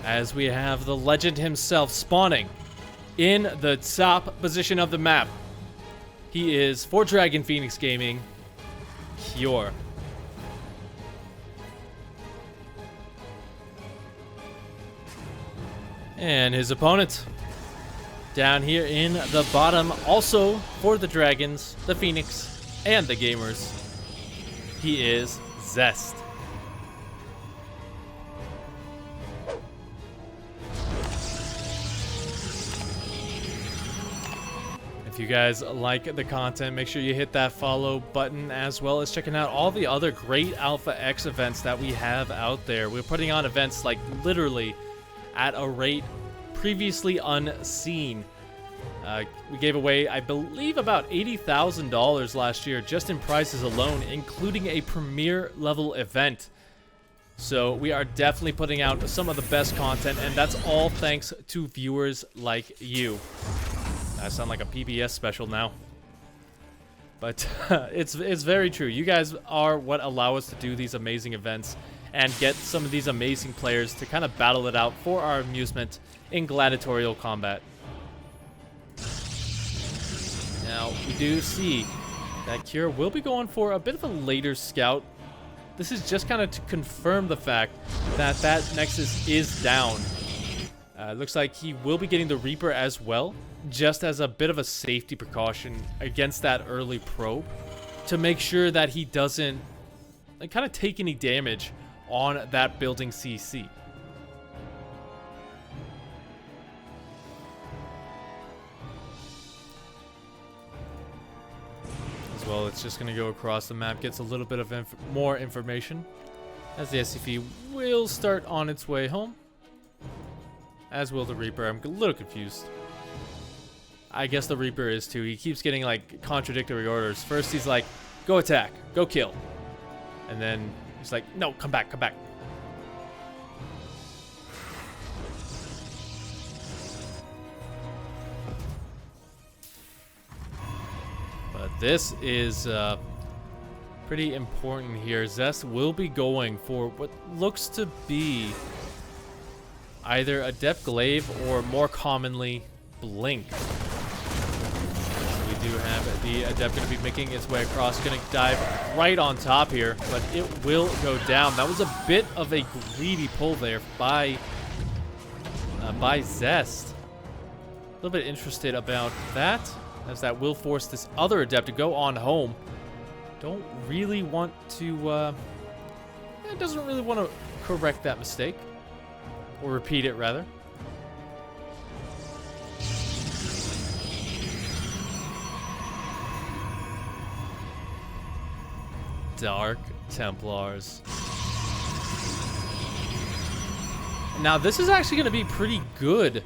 as we have the legend himself spawning in the top position of the map. He is, for Dragon Phoenix Gaming, Cure. And his opponent, down here in the bottom, also for the Dragons, the Phoenix, and the Gamers, he is Zest. If you guys like the content, make sure you hit that follow button, as well as checking out all the other great Alpha X events that we have out there. We're putting on events like literally at a rate previously unseen. We gave away, I believe, about $80,000 last year just in prizes alone, including a premier level event. So we are definitely putting out some of the best content, and that's all thanks to viewers like you. I sound like a PBS special now. But it's very true. You guys are what allow us to do these amazing events and get some of these amazing players to kind of battle it out for our amusement in gladiatorial combat. Now, we do see that Cure will be going for a bit of a later scout. This is just kind of to confirm the fact that that Nexus is down. Looks like he will be getting the Reaper as well, just as a bit of a safety precaution against that early probe, to make sure that he doesn't kind of take any damage on that building CC. As well, it's just going to go across the map, gets a little bit of more information, as the SCP will start on its way home, as will the Reaper. I'm a little confused. I guess the Reaper is too. He keeps getting like contradictory orders. First he's like, go attack, go kill. And then he's like, no, come back, come back. But this is pretty important here. Zest will be going for what looks to be either Adept Glaive or more commonly Blink. We do have the Adept going to be making its way across, going to dive right on top here, but it will go down. That was a bit of a greedy pull there by Zest. A little bit interested about that, as that will force this other Adept to go on home. Don't really want to, it doesn't really want to correct that mistake. Or repeat it, rather. Dark Templars. Now, this is actually going to be pretty good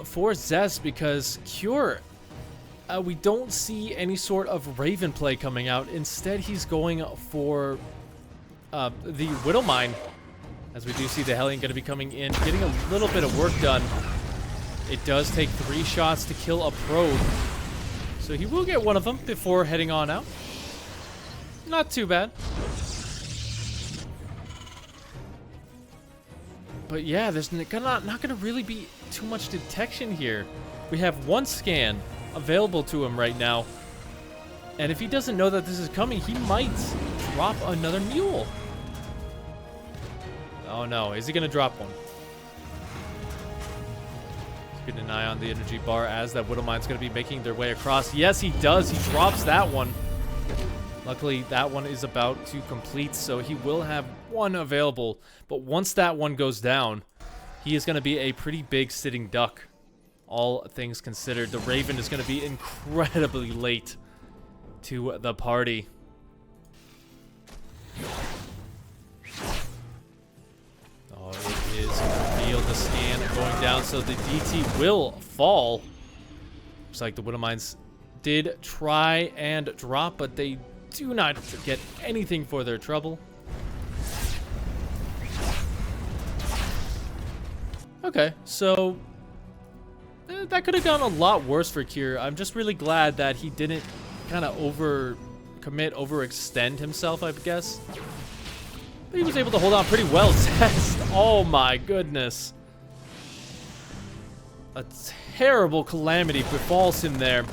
for Zest, because Cure, we don't see any sort of Raven play coming out. Instead, he's going for the Widowmine, as we do see the Hellion going to be coming in, getting a little bit of work done. It does take 3 shots to kill a probe, so he will get one of them before heading on out. Not too bad. But yeah, there's not going to really be too much detection here. We have 1 scan available to him right now, and if he doesn't know that this is coming, he might drop another mule. Oh no, is he going to drop one? Let's keep an eye on the energy bar, as that Widowmine's going to be making their way across. Yes, he does. He drops that one. Luckily, that one is about to complete, so he will have 1 available. But once that one goes down, he is going to be a pretty big sitting duck, all things considered. The Raven is going to be incredibly late to the party. Oh, it is revealed, the scan going down, so the DT will fall. Looks like the Widowmines did try and drop, but they do not get anything for their trouble. Okay, so that could have gone a lot worse for Cure. I'm just really glad that he didn't kind of overextend himself, I guess. But he was able to hold on pretty well. Zest, oh my goodness. A terrible calamity befalls him there.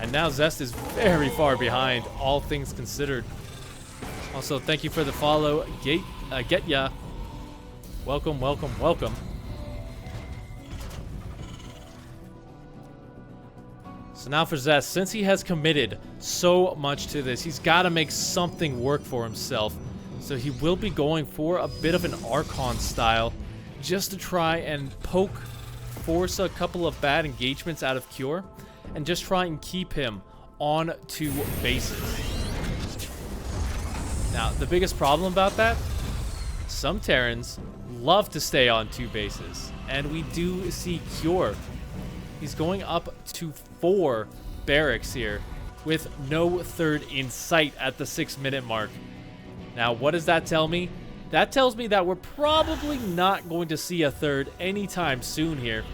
And now Zest is very far behind, all things considered. Also, thank you for the follow, Get Ya. Welcome, welcome, welcome. So now for Zest, since he has committed so much to this, he's got to make something work for himself. So he will be going for a bit of an Archon style, just to try and force a couple of bad engagements out of Cure, and just try and keep him on 2 bases. Now, the biggest problem about that, some Terrans love to stay on 2 bases, and we do see Cure. He's going up to 4 barracks here with no 3rd in sight at the 6-minute mark. Now, what does that tell me? That tells me that we're probably not going to see a 3rd anytime soon here.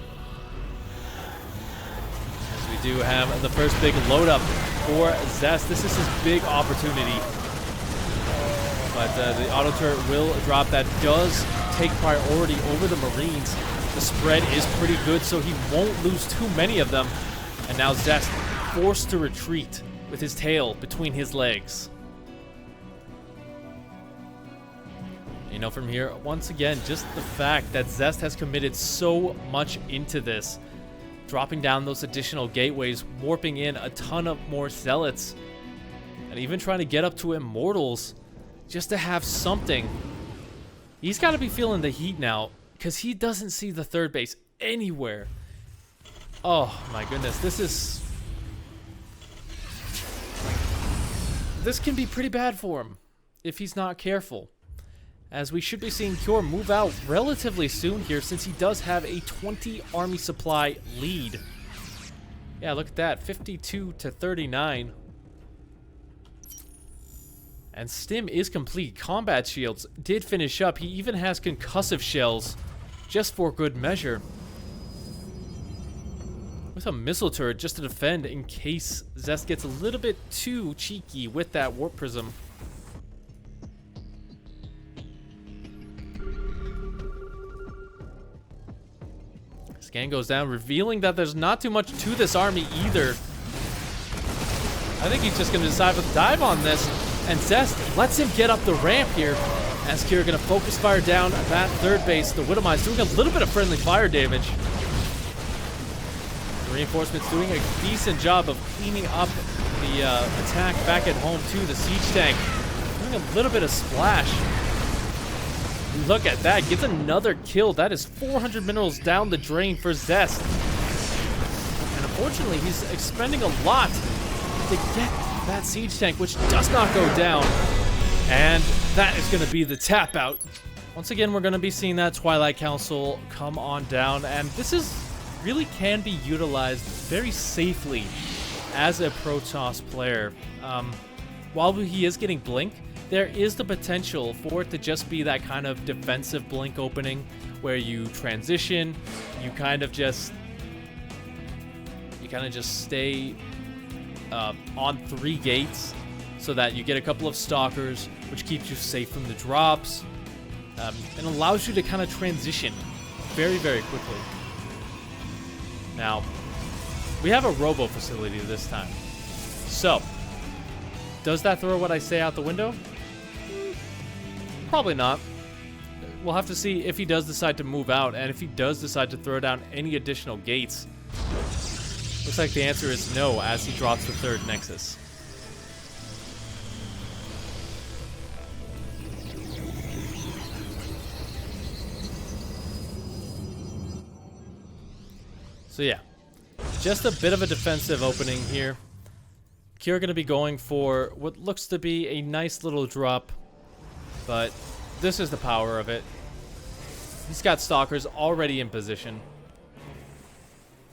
As we do have the first big load up for Zest. This is his big opportunity. But the auto turret will drop. That does take priority over the Marines. The spread is pretty good, so he won't lose too many of them. And now Zest forced to retreat with his tail between his legs. You know, from here, once again, just the fact that Zest has committed so much into this, dropping down those additional gateways, warping in a ton of more zealots, and even trying to get up to immortals just to have something. He's got to be feeling the heat now, because he doesn't see the 3rd base anywhere. Oh my goodness, this can be pretty bad for him if he's not careful, as we should be seeing Cure move out relatively soon here, since he does have a 20 army supply lead. Yeah, look at that, 52 to 39. And Stim is complete. Combat shields did finish up. He even has concussive shells, just for good measure, with a missile turret just to defend in case Zest gets a little bit too cheeky with that warp prism. Scan goes down, revealing that there's not too much to this army either. I think he's just going to decide to dive on this, and Zest lets him get up the ramp here, as Cure going to focus fire down that 3rd base. The Widowmice doing a little bit of friendly fire damage. The reinforcements doing a decent job of cleaning up the attack back at home too. The siege tank doing a little bit of splash. Look at that, gets another kill. That is 400 minerals down the drain for Zest. And unfortunately, he's expending a lot to get that siege tank, which does not go down. And that is going to be the tap out. Once again, we're going to be seeing that Twilight Council come on down. And this is really can be utilized very safely as a Protoss player. While he is getting Blink, there is the potential for it to just be that kind of defensive Blink opening where you transition, you kind of just stay on 3 gates so that you get a couple of stalkers, which keeps you safe from the drops, and allows you to kind of transition very, very quickly. Now, we have a robo facility this time. So, does that throw what I say out the window? Probably not. We'll have to see if he does decide to move out, and if he does decide to throw down any additional gates. Looks like the answer is no, as he drops the 3rd Nexus. So yeah, just a bit of a defensive opening here. Cure going to be going for what looks to be a nice little drop, but this is the power of it. He's got stalkers already in position,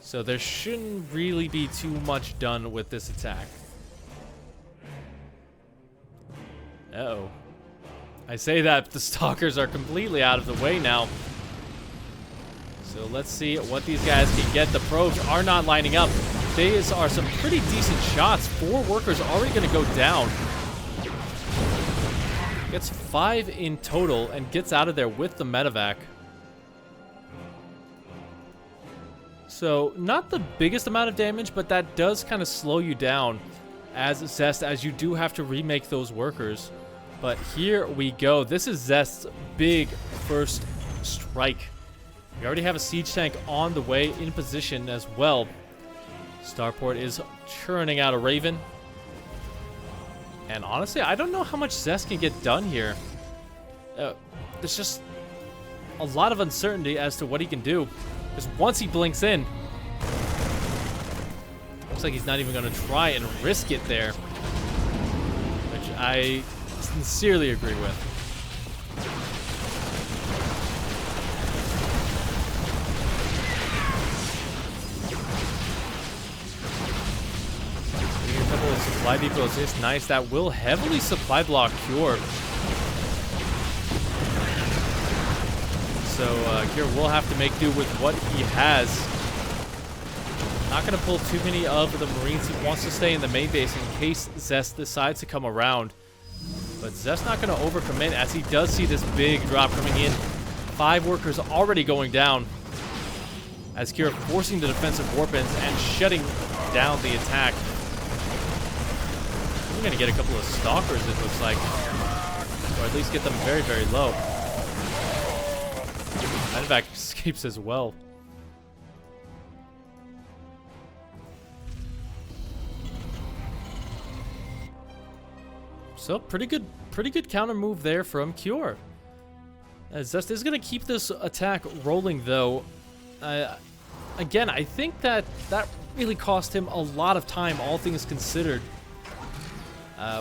so there shouldn't really be too much done with this attack. Uh-oh. I say that, but the stalkers are completely out of the way now. So let's see what these guys can get. The probes are not lining up. These are some pretty decent shots. 4 workers already going to go down. Gets 5 in total and gets out of there with the medevac. So, not the biggest amount of damage, but that does kind of slow you down as Zest, as you do have to remake those workers. But here we go. This is Zest's big first strike. We already have a siege tank on the way in position as well. Starport is churning out a Raven. And honestly, I don't know how much Zest can get done here. There's just a lot of uncertainty as to what he can do. Because once he blinks in, looks like he's not even going to try and risk it there. Which I sincerely agree with. A couple of supply depots is nice. That will heavily supply block Cure. So Cure will have to make do with what he has. Not going to pull too many of the Marines. He wants to stay in the main base in case Zest decides to come around. But Zest's not going to overcommit as he does see this big drop coming in. 5 workers already going down. As Cure forcing the defensive warpins and shutting down the attack. We're going to get a couple of stalkers, it looks like. Or at least get them very, very low. Medevac escapes as well. So pretty good counter move there from Cure. Zest is going to keep this attack rolling though. Again, I think that really cost him a lot of time, all things considered.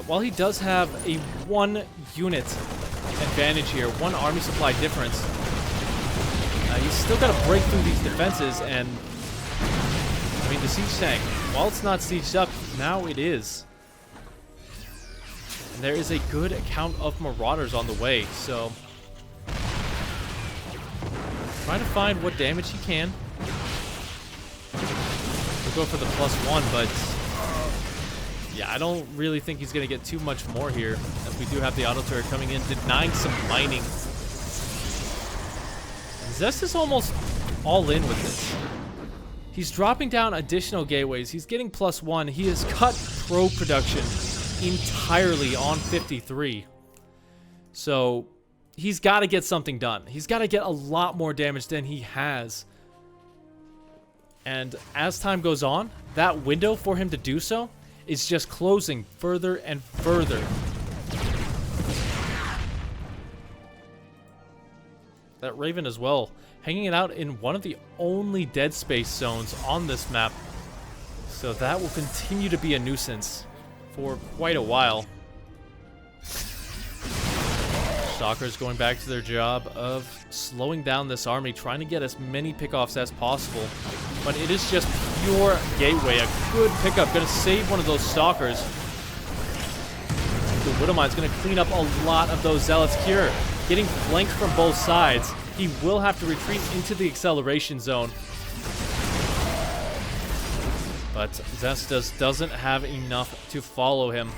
While he does have a 1 unit advantage here, 1 army supply difference, he's still got to break through these defenses, and I mean the siege tank, while it's not sieged up, now it is. And there is a good count of marauders on the way, so trying to find what damage he can. We'll go for the +1, but yeah, I don't really think he's going to get too much more here, as we do have the auto turret coming in, denying some mining. Zest is almost all in with this. He's dropping down additional gateways. He's getting +1. He has cut probe production entirely on 53. So he's got to get something done. He's got to get a lot more damage than he has. And as time goes on, that window for him to do so is just closing further and further. That Raven as well, hanging it out in one of the only dead space zones on this map. So that will continue to be a nuisance for quite a while. Stalkers going back to their job of slowing down this army, trying to get as many pickoffs as possible. But it is just pure gateway. A good pickup, going to save one of those Stalkers. The Widowmine's going to clean up a lot of those Zealots. Cure getting flanked from both sides. He will have to retreat into the acceleration zone. But Zest doesn't have enough to follow him.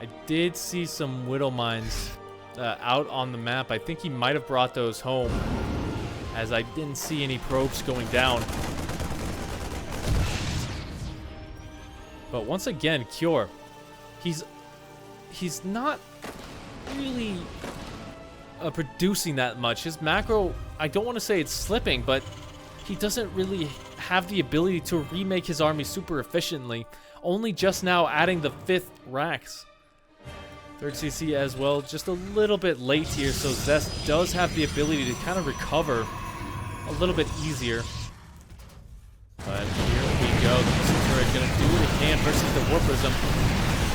I did see some Widowmines out on the map. I think he might have brought those home, as I didn't see any probes going down. But once again, Cure, he's not really producing that much. His macro, I don't want to say it's slipping, but he doesn't really have the ability to remake his army super efficiently. Only just now adding the 5th racks. 3rd CC as well, just a little bit late here, so Zest does have the ability to kind of recover a little bit easier. But here we go. The missile turret going to do what it can versus the Warp Prism.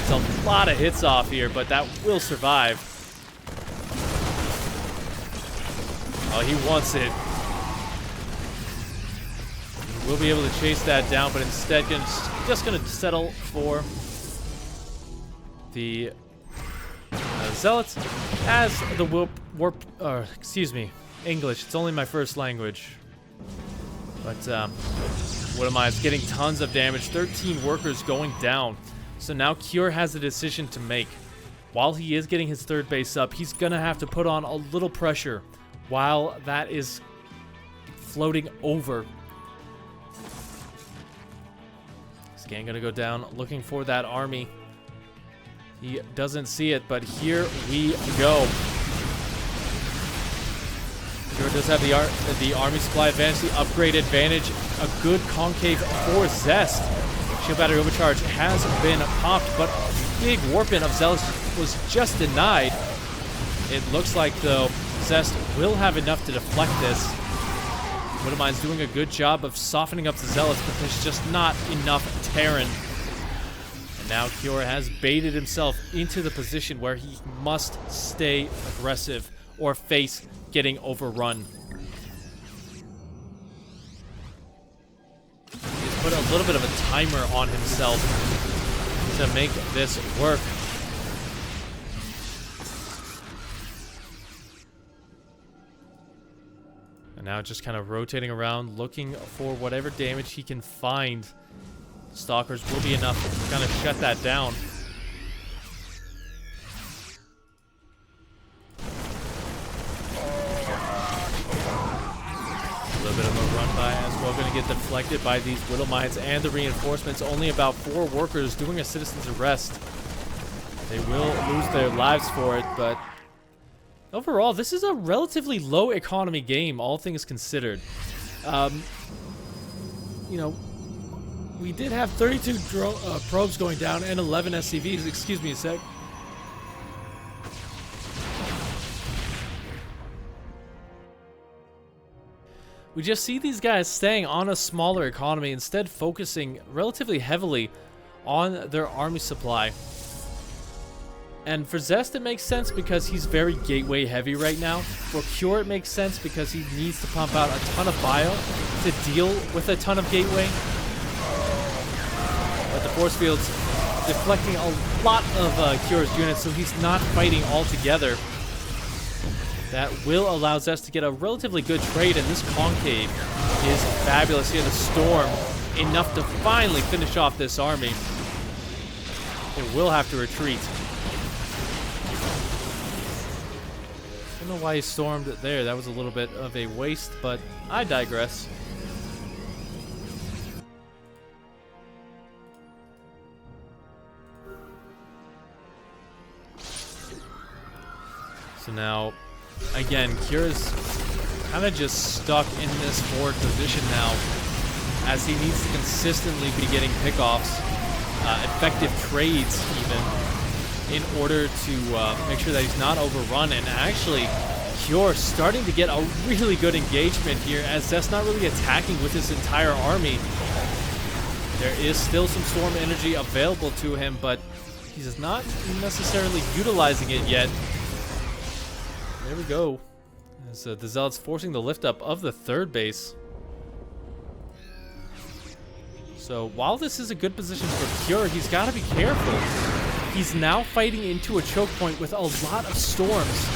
It's a lot of hits off here, but that will survive. Oh, he wants it. We'll be able to chase that down, but instead just going to settle for the Zealots as the excuse me, English. It's only my first language. But what am I? It's getting tons of damage. 13 workers going down. So now Cure has a decision to make. while he is getting his third base up, he's going to have to put on a little pressure while that is floating over. Scan going to go down looking for that army. He doesn't see it, but here we go. Sure does have the army supply advantage, the upgrade advantage, a good concave for Zest. Shield battery overcharge has been popped, but a big warp-in of Zealous was just denied. It looks like, though, Zest will have enough to deflect this. Widowmine's doing a good job of softening up the Zealots, but there's just not enough Terran. And now Kiora has baited himself into the position where he must stay aggressive or face getting overrun. He's put a little bit of a timer on himself to make this work. And now just kind of rotating around, looking for whatever damage he can find. Stalkers will be enough to kind of shut that down. A little bit of a run by as well, going to get deflected by these Widow Mines and the reinforcements. Only about 4 workers doing a citizen's arrest. They will lose their lives for it, but overall, this is a relatively low economy game, all things considered. You know, we did have 32 probes going down and 11 SCVs. Excuse me a sec. We just see these guys staying on a smaller economy, instead focusing relatively heavily on their army supply. And for Zest, it makes sense because he's very gateway heavy right now. For Cure, it makes sense because he needs to pump out a ton of bio to deal with a ton of gateway. But the force field's deflecting a lot of Cure's units, so he's not fighting all together. That will allow Zest to get a relatively good trade, and this concave is fabulous here. The storm, enough to finally finish off this army. It will have to retreat. I don't know why he stormed it there. That was a little bit of a waste, but I digress. So now, again, Kira's kind of just stuck in this forward position now, as he needs to consistently be getting pickoffs, effective trades even, in order to make sure that he's not overrun. And actually, Cure starting to get a really good engagement here, as Zest not really attacking with his entire army. There is still some storm energy available to him, but he's not necessarily utilizing it yet. There we go. As the Zealots forcing the lift up of the third base. So while this is a good position for Cure, he's got to be careful. He's now fighting into a choke point with a lot of storms.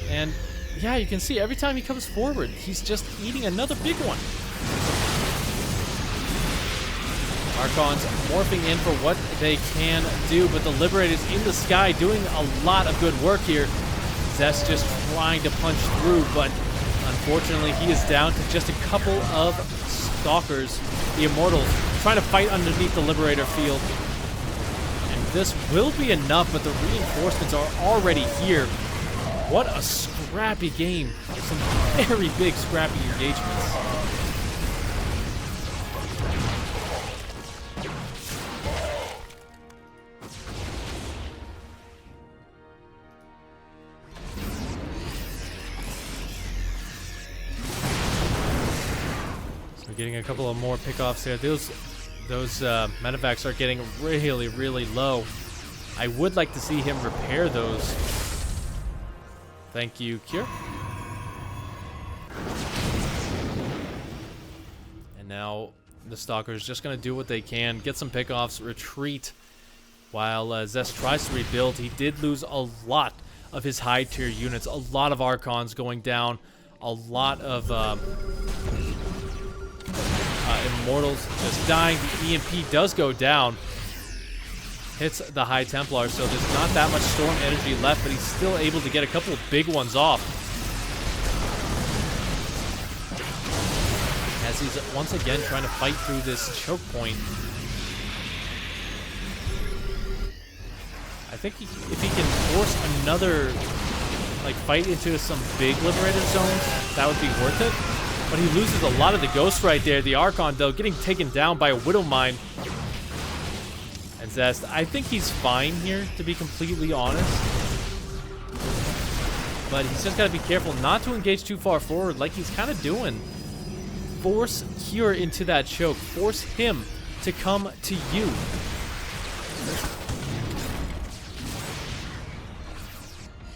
And yeah, you can see every time he comes forward, he's just eating another big one. Archons morphing in for what they can do, but the Liberators in the sky doing a lot of good work here. Zest just trying to punch through, but unfortunately he is down to just a couple of Stalkers. The Immortals trying to fight underneath the Liberator field. And this will be enough, but the reinforcements are already here. What a scrappy game. Some very big scrappy engagements. Getting a couple of more pickoffs there. Those medevacs are getting really, really low. I would like to see him repair those. Thank you, Cure. And now the Stalkers just going to do what they can, get some pickoffs, retreat, while Zest tries to rebuild. He did lose a lot of his high tier units, a lot of Archons going down, a lot of Immortals just dying. The EMP does go down. hits the High Templar, so there's not that much Storm energy left, but he's still able to get a couple of big ones off. As he's once again trying to fight through this choke point. I think if he can force another fight into some big Liberator zones, that would be worth it. But he loses a lot of the Ghost right there. The Archon, though, getting taken down by a Widow Mine. And Zest, I think he's fine here, to be completely honest. But he's just got to be careful not to engage too far forward like he's kind of doing. Force Cure into that choke. Force him to come to you.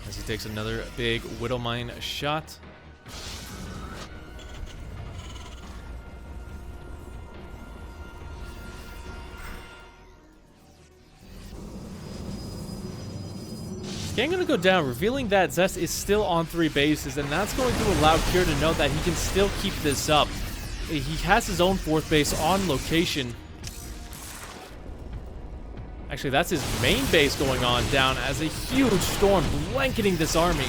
As he takes another big Widow Mine shot. Scan going to go down, revealing that Zest is still on 3 bases, and that's going to allow Cure to know that he can still keep this up. He has his own 4th base on location. Actually, that's his main base going on down as a huge storm blanketing this army.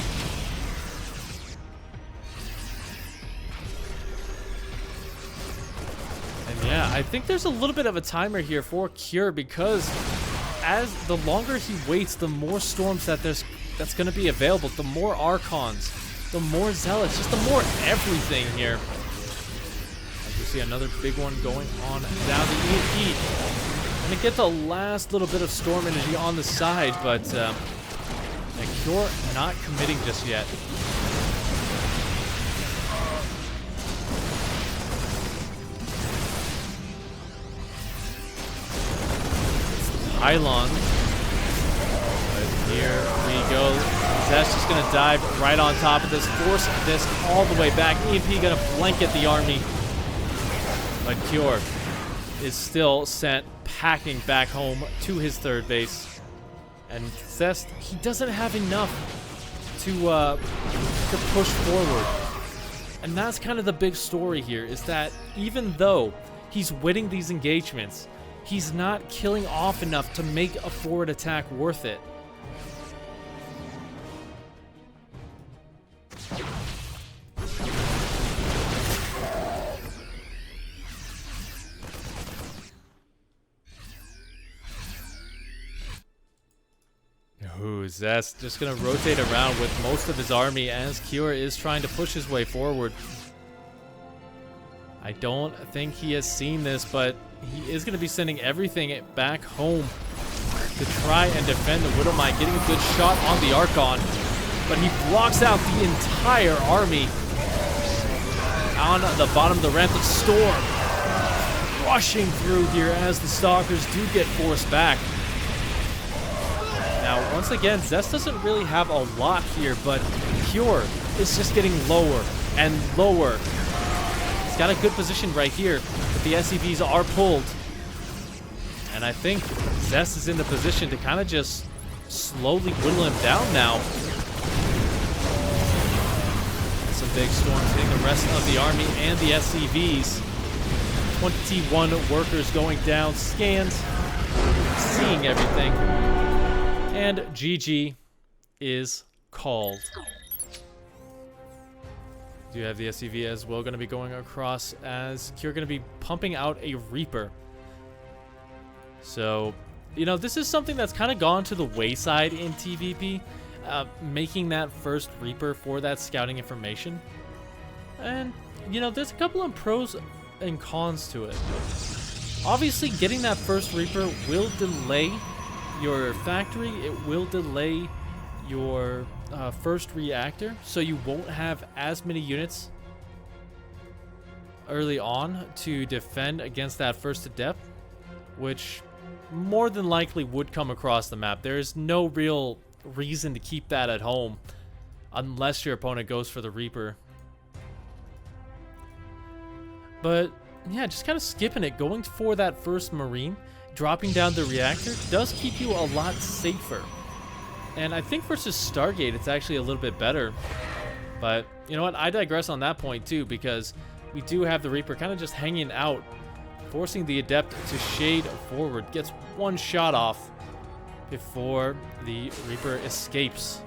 And yeah, I think there's a little bit of a timer here for Cure, because as the longer he waits, the more storms that's going to be available, the more Archons, the more Zealots, just the more everything here. As you see another big one going on down the EMP. And it gets the last little bit of storm energy on the side, but Cure not committing just yet. Pylon. But here we go. Zest just going to dive right on top of this. Force this all the way back. EMP going to blanket the army. But Cure is still sent packing back home to his 3rd base. And Zest, he doesn't have enough to push forward. And that's kind of the big story here, is that even though he's winning these engagements, he's not killing off enough to make a forward attack worth it. Ooh, Zest just going to rotate around with most of his army as Cure is trying to push his way forward. I don't think he has seen this, but he is going to be sending everything back home to try and defend the Widow Mine, getting a good shot on the Archon, but he blocks out the entire army on the bottom of the ramp. The storm rushing through here as the Stalkers do get forced back. Now, once again, Zest doesn't really have a lot here, but Cure is just getting lower and lower. He's got a good position right here, but the SCVs are pulled. And I think Zest is in the position to kind of just slowly whittle him down now. Some big storms hitting the rest of the army and the SCVs. 21 workers going down, scans, seeing everything. And GG is called. Do you have the SCV as well going to be going across, as Cure going to be pumping out a Reaper. So, you know, this is something that's kind of gone to the wayside in TVP, making that first Reaper for that scouting information. And, you know, there's a couple of pros and cons to it. Obviously, getting that first Reaper will delay your factory. It will delay your first reactor, so you won't have as many units early on to defend against that first adept, which more than likely would come across the map. There is no real reason to keep that at home unless your opponent goes for the Reaper. But yeah, just kind of skipping it, going for that first Marine, dropping down the reactor does keep you a lot safer. And I think versus Stargate, it's actually a little bit better. But you know what? I digress on that point too, because we do have the Reaper kind of just hanging out, forcing the Adept to shade forward. Gets one shot off. before the Reaper escapes.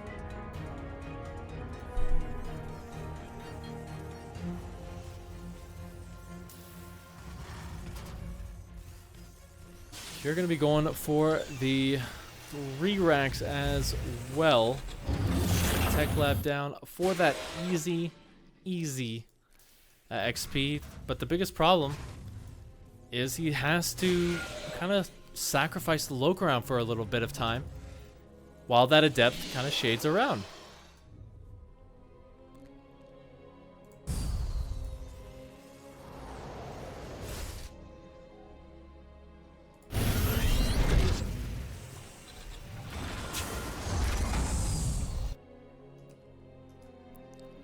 You're going to be going for the 3 racks as well. Tech Lab down for that easy XP. But the biggest problem is he has to kind of sacrifice the low ground for a little bit of time while that Adept kind of shades around.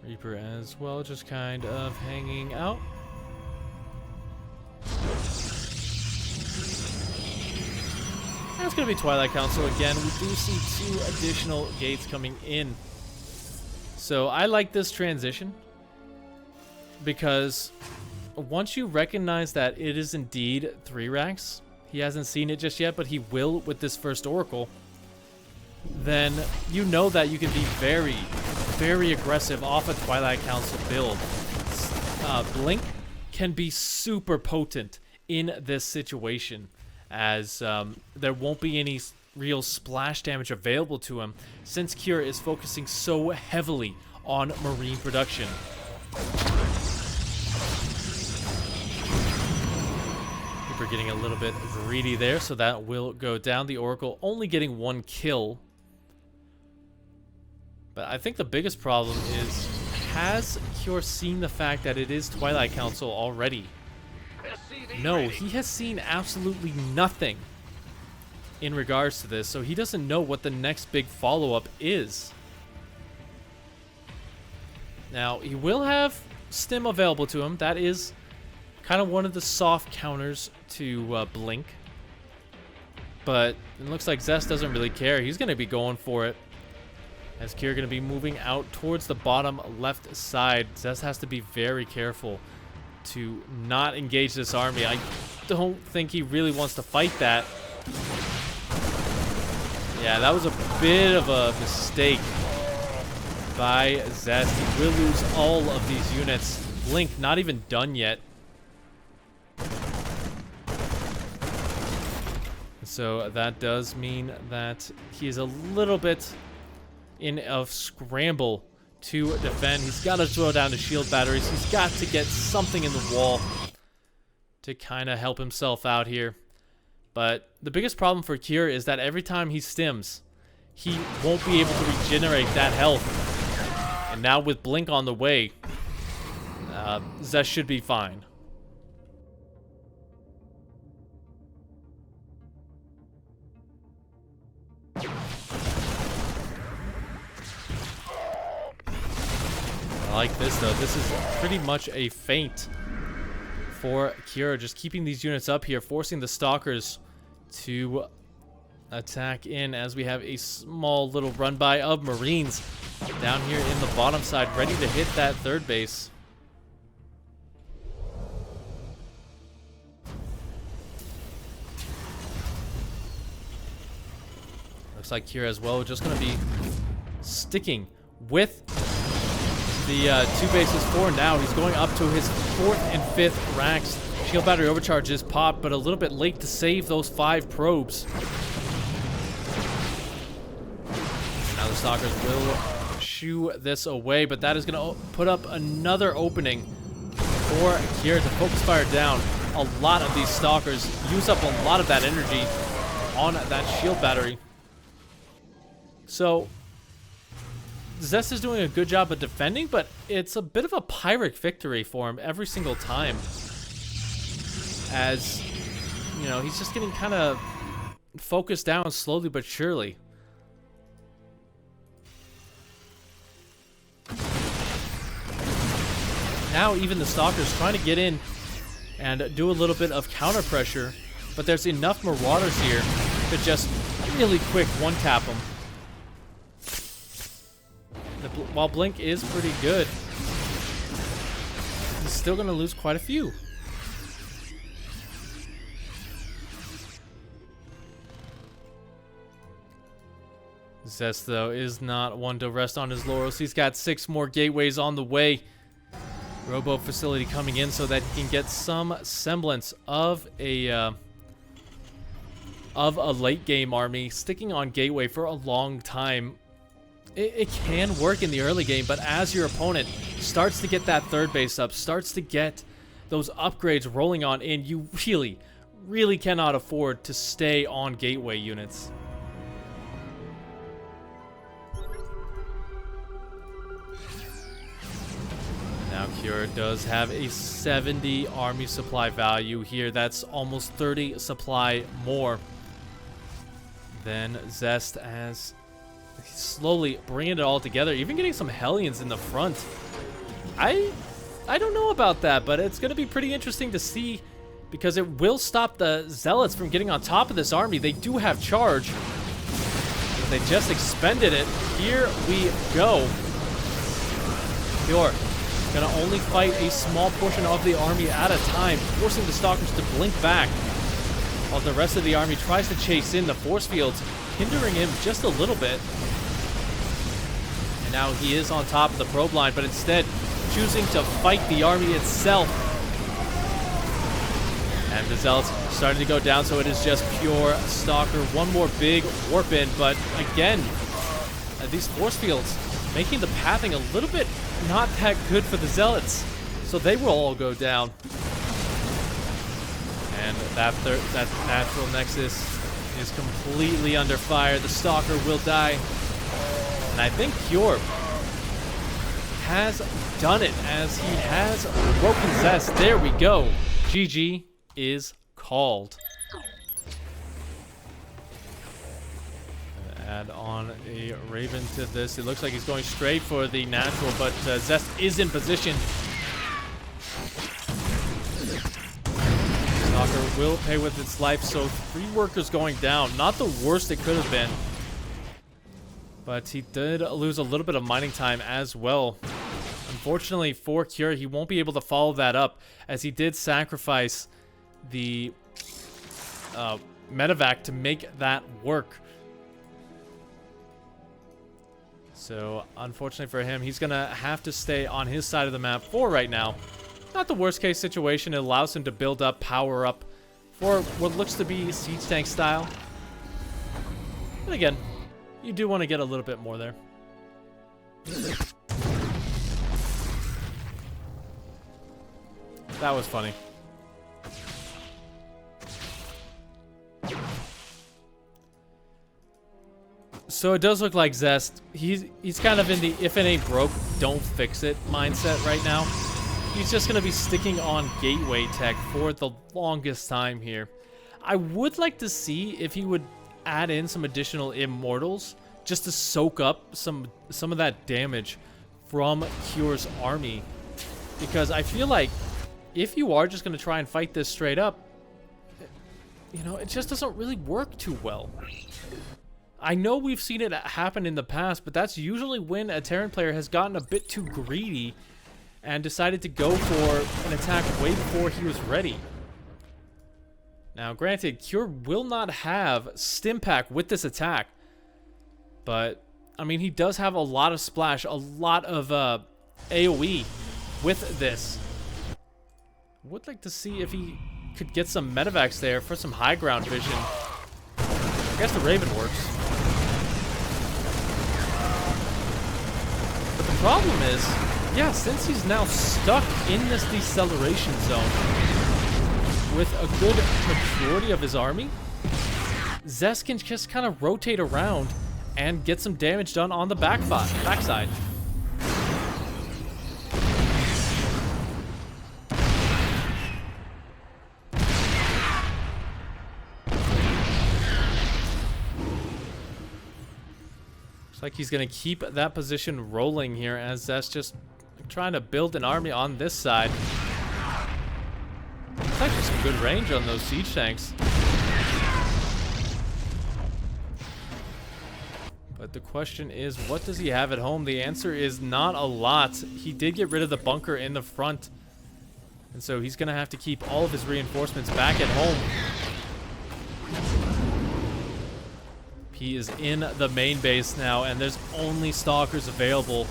Reaper as well, just kind of hanging out. That's going to be Twilight Council again. We do see 2 additional gates coming in. So I like this transition because once you recognize that it is indeed 3 racks, he hasn't seen it just yet, but he will with this first Oracle, then you know that you can be very, very aggressive off a Twilight Council build. Blink can be super potent in this situation, as there won't be any real splash damage available to him since Cure is focusing so heavily on Marine production. We're getting a little bit greedy there, so that will go down. The Oracle only getting 1 kill. But I think the biggest problem is, has Cure seen the fact that it is Twilight Council already? No, he has seen absolutely nothing in regards to this, so he doesn't know what the next big follow-up is. Now, he will have Stim available to him. That is kind of one of the soft counters to Blink. But it looks like Zest doesn't really care. He's going to be going for it. As Kier going to be moving out towards the bottom left side. Zest has to be very careful to not engage this army. I don't think he really wants to fight that. Yeah, that was a bit of a mistake by Zest. He will lose all of these units. Blink not even done yet. So that does mean that he is a little bit in a scramble to defend. He's got to throw down the shield batteries. He's got to get something in the wall to kind of help himself out here. But the biggest problem for Kier is that every time he stims, he won't be able to regenerate that health. And now with Blink on the way, Zest should be fine. I like this though. This is pretty much a feint for Kiera, just keeping these units up here, forcing the Stalkers to attack in as we have a small little run by of Marines down here in the bottom side, ready to hit that third base. Looks like Kiera as well, just going to be sticking with the 2 bases for now. He's going up to his 4th and 5th racks. Shield battery overcharge is popped, but a little bit late to save those 5 probes. Now the Stalkers will shoo this away, but that is going to put up another opening for Kier to focus fire down. A lot of these Stalkers use up a lot of that energy on that shield battery. So Zest is doing a good job of defending, but it's a bit of a Pyrrhic victory for him every single time. As, you know, he's just getting kind of focused down slowly but surely. Now even the Stalkers trying to get in and do a little bit of counter pressure, but there's enough Marauders here to just really quick one-tap them. While Blink is pretty good, he's still going to lose quite a few. Zest, though, is not one to rest on his laurels. He's got 6 more gateways on the way. Robo facility coming in so that he can get some semblance of a late game army sticking on gateway for a long time. It can work in the early game, but as your opponent starts to get that third base up, starts to get those upgrades rolling on in, you really cannot afford to stay on gateway units. Now Cure does have a 70 army supply value here. That's almost 30 supply more than Zest, as he's slowly bringing it all together, even getting some Hellions in the front. I don't know about that, but it's going to be pretty interesting to see, because it will stop the Zealots from getting on top of this army. They do have charge. They just expended it. Here we go. Cure gonna only fight a small portion of the army at a time, forcing the Stalkers to blink back, while the rest of the army tries to chase in. The force fields hindering him just a little bit. And now he is on top of the probe line, but instead choosing to fight the army itself. And the Zealots starting to go down, so it is just pure Stalker. One more big warp in, but again, these force fields making the pathing a little bit not that good for the Zealots, so they will all go down. And that natural nexus is completely under fire. The Stalker will die, and I think Cure has done it, as he has broken Zest. There we go. GG is called. Add on a Raven to this. It looks like he's going straight for the natural, but Zest is in position. Stalker will pay with its life, so 3 workers going down. Not the worst it could have been, but he did lose a little bit of mining time as well. Unfortunately for Cure, he won't be able to follow that up, as he did sacrifice the medevac to make that work. So, unfortunately for him, he's going to have to stay on his side of the map for right now. Not the worst case situation. It allows him to build up, power up for what looks to be siege tank style. And again, you do want to get a little bit more there. That was funny. So it does look like Zest, he's kind of in the if it ain't broke, don't fix it mindset right now. He's just going to be sticking on gateway tech for the longest time here. I would like to see if he would add in some additional immortals just to soak up some of that damage from Cure's army. Because I feel like if you are just going to try and fight this straight up, you know, it just doesn't really work too well. I know we've seen it happen in the past, but that's usually when a Terran player has gotten a bit too greedy and decided to go for an attack way before he was ready. Now, granted, Cure will not have Stimpack with this attack, but, I mean, he does have a lot of splash, a lot of AoE with this. Would like to see if he could get some medevacs there for some high ground vision. I guess the Raven works. But the problem is, yeah, since he's now stuck in this deceleration zone with a good majority of his army, Zest can just kind of rotate around and get some damage done on the backside. Like he's going to keep that position rolling here, as that's just trying to build an army on this side. It's actually some good range on those siege tanks. But the question is, what does he have at home? The answer is not a lot. He did get rid of the bunker in the front, and so he's going to have to keep all of his reinforcements back at home. He is in the main base now, and there's only Stalkers available.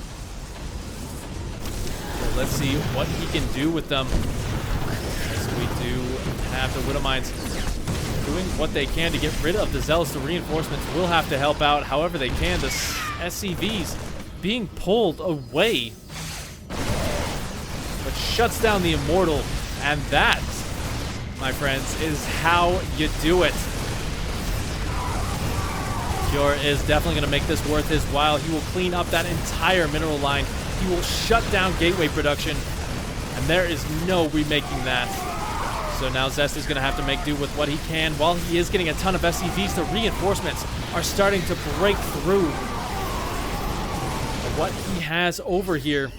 So let's see what he can do with them. As we do have the Widowmines doing what they can to get rid of the Zealots. The reinforcements will have to help out however they can. The SCVs being pulled away, but shuts down the Immortal, and that, my friends, is how you do it. Cure is definitely going to make this worth his while. He will clean up that entire mineral line. He will shut down gateway production, and there is no remaking that. So now Zest is going to have to make do with what he can. While he is getting a ton of SCVs, the reinforcements are starting to break through what he has over here.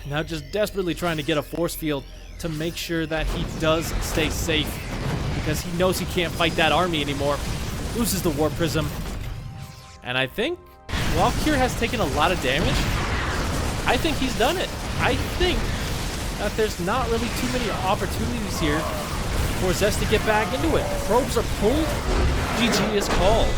Now just desperately trying to get a force field to make sure that he does stay safe, because he knows he can't fight that army anymore. Loses the War Prism. And I think, while Cure has taken a lot of damage, I think he's done it. I think that there's not really too many opportunities here for Zest to get back into it. Probes are pulled. GG is called.